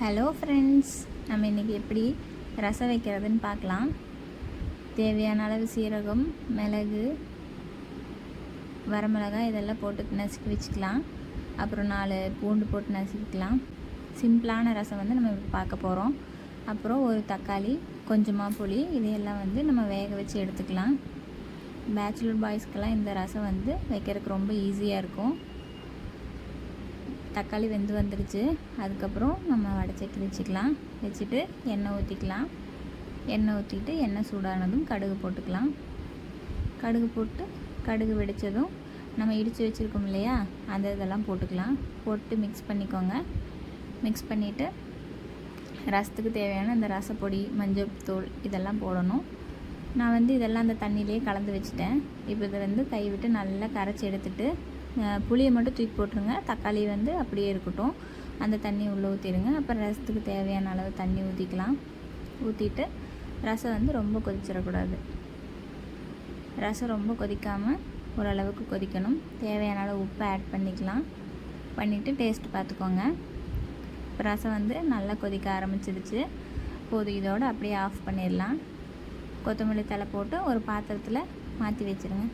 Hello friends, நம்ம இன்றைக்கி எப்படி ரசம் வைக்கிறதுன்னு பார்க்கலாம். தேவையான அளவு சீரகம், மிளகு, வரமிளகாய் இதெல்லாம் போட்டு நசுக்கி வச்சுக்கலாம். அப்புறம் 4 பூண்டு போட்டு நசுக்கிக்கலாம். சிம்பிளான ரசம் நம்ம இப்போ பார்க்க போகிறோம். அப்புறம் ஒரு தக்காளி, கொஞ்சமாக புளி, இதையெல்லாம் நம்ம வேக வச்சு எடுத்துக்கலாம். பேச்சுலர் பாய்ஸ்க்கெல்லாம் இந்த ரசம் வைக்கிறதுக்கு ரொம்ப ஈஸியாக இருக்கும். தக்காளி வெந்து வந்துடுச்சு. அதுக்கப்புறம் நம்ம வடைச்சட்டி வச்சுட்டு எண்ணெய் ஊற்றிக்கலாம். எண்ணெய் ஊற்றிட்டு எண்ணெய் சூடானதும் கடுகு போட்டுக்கலாம். கடுகு போட்டு கடுகு வெடித்ததும் நம்ம இடித்து வச்சுருக்கோம் இல்லையா, இதெல்லாம் போட்டுக்கலாம். போட்டு மிக்ஸ் பண்ணிக்கோங்க. மிக்ஸ் பண்ணிவிட்டு ரசத்துக்கு தேவையான இந்த ரசப்பொடி, மஞ்சள் தூள் இதெல்லாம் போடணும். நான் இதெல்லாம் அந்த தண்ணியிலே கலந்து வச்சுட்டேன். இப்போ இதை கை விட்டு நல்லா கரைச்சி எடுத்துட்டு புளியை மட்டும் தூக்கி போட்டுருங்க. தக்காளி அப்படியே இருக்கட்டும். அந்த தண்ணி உள்ளே ஊற்றிடுங்க. அப்புறம் ரசத்துக்கு தேவையான அளவு தண்ணி ஊற்றிக்கலாம். ஊற்றிட்டு ரசம் ரொம்ப கொதிச்சிடக்கூடாது. ரசம் ரொம்ப கொதிக்காமல் ஓரளவுக்கு கொதிக்கணும். தேவையான அளவு உப்பு ஆட் பண்ணிக்கலாம். பண்ணிவிட்டு டேஸ்ட் பார்த்துக்கோங்க. இப்போ ரசம் நல்லா கொதிக்க ஆரம்பிச்சிடுச்சு. போதும், இதோடு அப்படியே ஆஃப் பண்ணிடலாம். கொத்தமல்லி தழை போட்டு ஒரு பாத்திரத்தில் மாற்றி வச்சுருங்க.